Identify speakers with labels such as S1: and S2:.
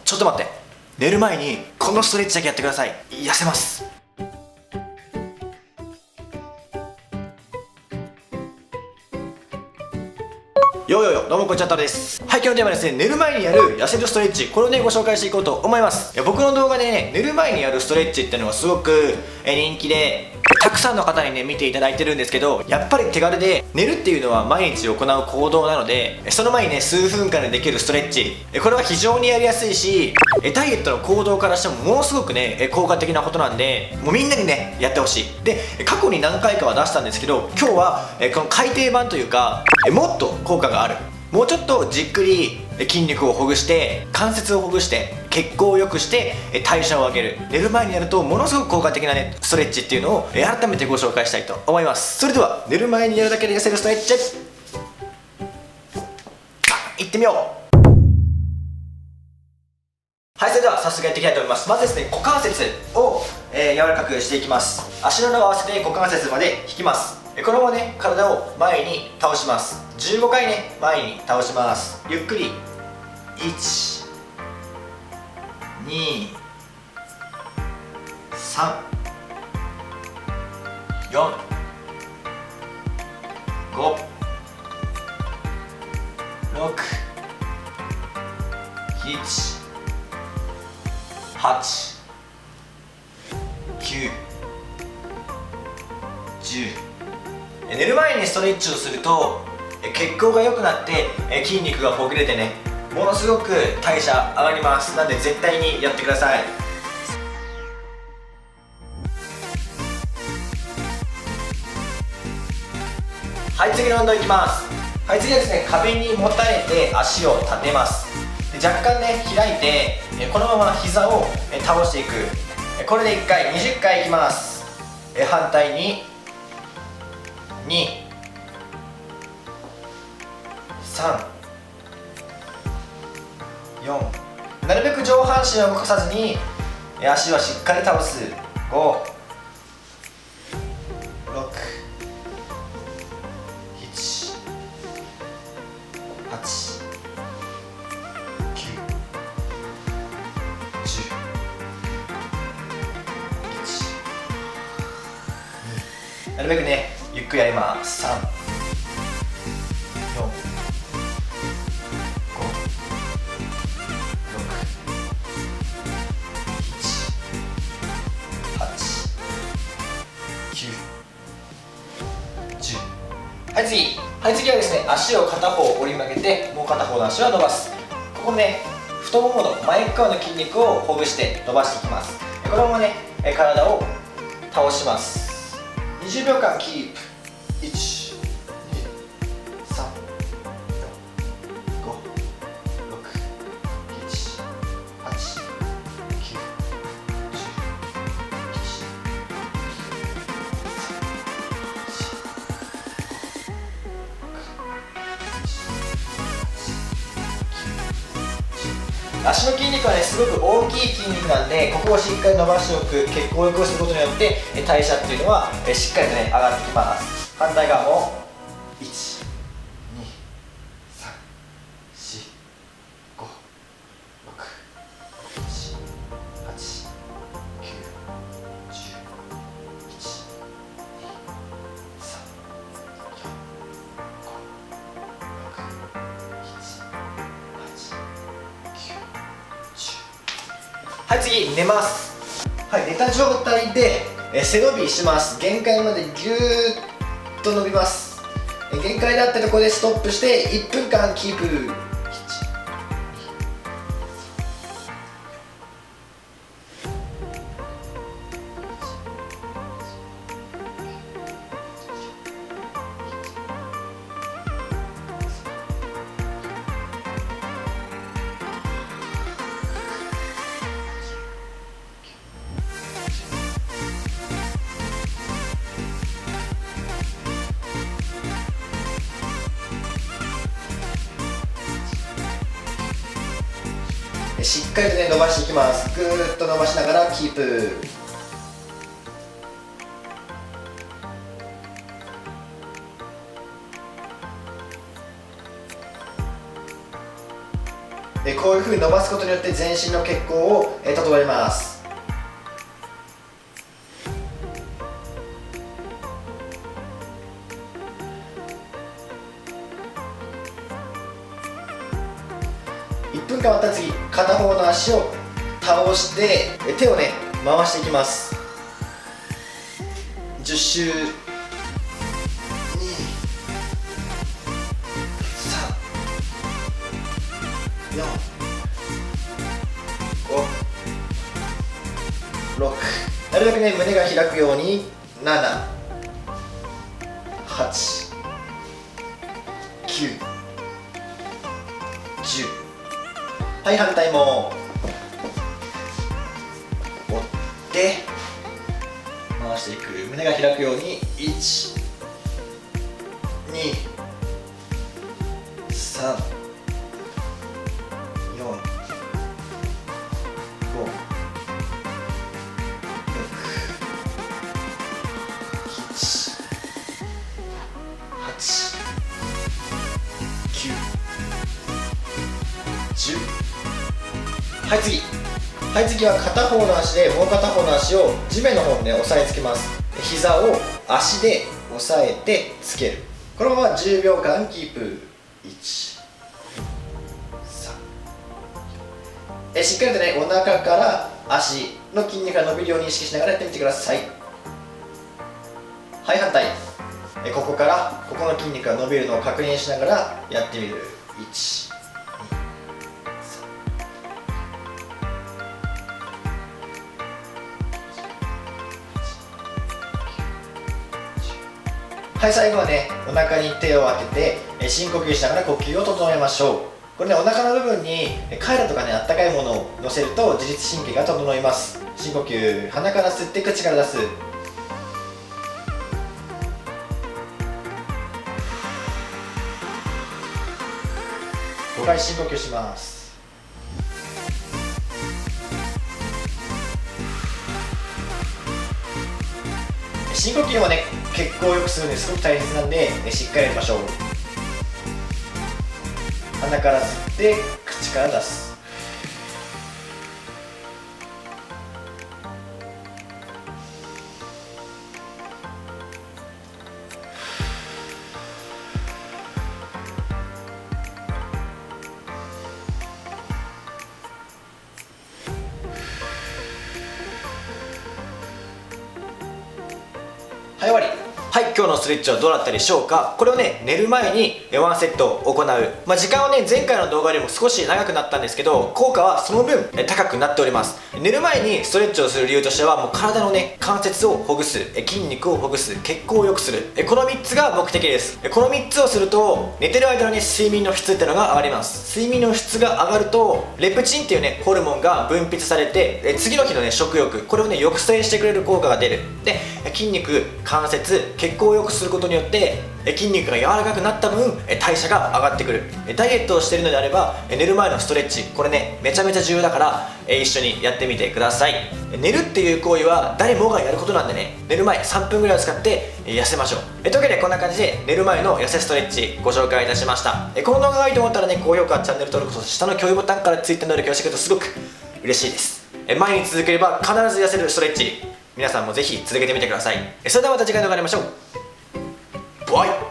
S1: ちょっと待って、寝る前にこのストレッチだけやってください。痩せます。どうもこんにちは、太郎です。はい、今日のテーマはですね、寝る前にやる痩せるストレッチ、これをねご紹介していこうと思います。僕の動画でね、寝る前にやるストレッチっていうのがすごく人気で、たくさんの方にね見ていただいてるんですけど、やっぱり手軽で、寝るっていうのは毎日行う行動なので、その前にね数分間でできるストレッチ、これは非常にやりやすいし、ダイエットの行動からしてもものすごくね効果的なことなんで、もうみんなにねやってほしい。で、過去に何回かは出したんですけど、今日はこの改訂版というか、もっと効果がある、もうちょっとじっくり筋肉をほぐして、関節をほぐして、血行を良くして代謝を上げる、寝る前にやるとものすごく効果的なねストレッチっていうのを改めてご紹介したいと思います。それでは寝る前にやるだけで痩せるストレッチ、いってみよう。はい、それでは早速やっていきたいと思います。まずですね、股関節を、柔らかくしていきます。足の裏を合わせて股関節まで引きます。このままね体を前に倒します。15回ね前に倒します。ゆっくり1、2、3、4、5、6、7、8、9、10。寝る前にストレッチをすると血行が良くなって筋肉がほぐれてね、ものすごく代謝上がります。なんで絶対にやってください。はい、次の運動いきます。はい、次はですね、壁にもたれて足を立てます。で、若干ね開いてこのまま膝を倒していく。これで1回20回いきます。反対に2、3、4、なるべく上半身を動かさずに足はしっかり倒す。5、6、7、8、9、10、1、2、なるべくねゆっくりやります。3、4、5、はい、次はですね、足を片方折り曲げて、もう片方の足を伸ばす。ここね、太ももの前側の筋肉をほぐして伸ばしていきます。このままね、体を倒します。20秒間キープ。1、2、3、4、5、6、7、8、9、足の筋肉はねすごく大きい筋肉なんで、ここをしっかり伸ばしておく、血行を良くすることによって代謝っていうのはしっかりとね上がってきます。反対側も1、2、3、4、5、6、7、8、9、10、1、2、3、4、5、6、7、はい、次寝ます。はい、寝た状態で背伸びします。限界までぎゅーっと伸びます。限界だったところでストップして1分間キープ。しっかりとね伸ばしていきます。ぐーっと伸ばしながらキープ。こういう風に伸ばすことによって全身の血行を整えます。1分間終わったら次、片方の足を倒して手をね回していきます。10周、2、3、4、5、6、なるべくね胸が開くように、7、8、9、10。はい、反対も折って回していく。胸が開くように、1、2、3、4、5、6、7、8、9、10。はい、次。はい、次は片方の足でもう片方の足を地面の方にね押さえつけます。膝を足で押さえてつける。このまま10秒間キープ。1、3。しっかりとねお腹から足の筋肉が伸びるように意識しながらやってみてください。はい、反対。ここからここの筋肉が伸びるのを確認しながらやってみる。1、はい、最後はねお腹に手を当てて深呼吸しながら呼吸を整えましょう。これねお腹の部分にカイロとかねあったかいものを乗せると自律神経が整います。深呼吸、鼻から吸って口から出す。5回深呼吸します。深呼吸もね血行を良くするのですごく大切なんでしっかりやりましょう。鼻から吸って口から出す。はい、終わり。はい、今日のストレッチはどうだったでしょうか。これをね寝る前に1セット行う、時間はね前回の動画よりも少し長くなったんですけど、効果はその分高くなっております。寝る前にストレッチをする理由としてはもう体のね関節をほぐす、筋肉をほぐす、血行を良くする、この3つが目的です。この3つをすると寝てる間のね睡眠の質っていうのが上がります。睡眠の質が上がるとレプチンっていうねホルモンが分泌されて、次の日のね食欲、これをね抑制してくれる効果が出る。で筋肉、関節、血行を良くすることによって筋肉が柔らかくなった分代謝が上がってくる。ダイエットをしているのであれば寝る前のストレッチ、これねめちゃめちゃ重要だから一緒にやってみてください。寝るっていう行為は誰もがやることなんでね、寝る前3分ぐらいを使って痩せましょう。というわけでこんな感じで寝る前の痩せストレッチご紹介いたしました。この動画がいいと思ったらね高評価、チャンネル登録、そして下の共有ボタンから Twitter の登録をしてくれるとすごく嬉しいです。毎日続ければ必ず痩せるストレッチ、皆さんもぜひ続けてみてください。それではまた次回の動画で会いましょう。バイ。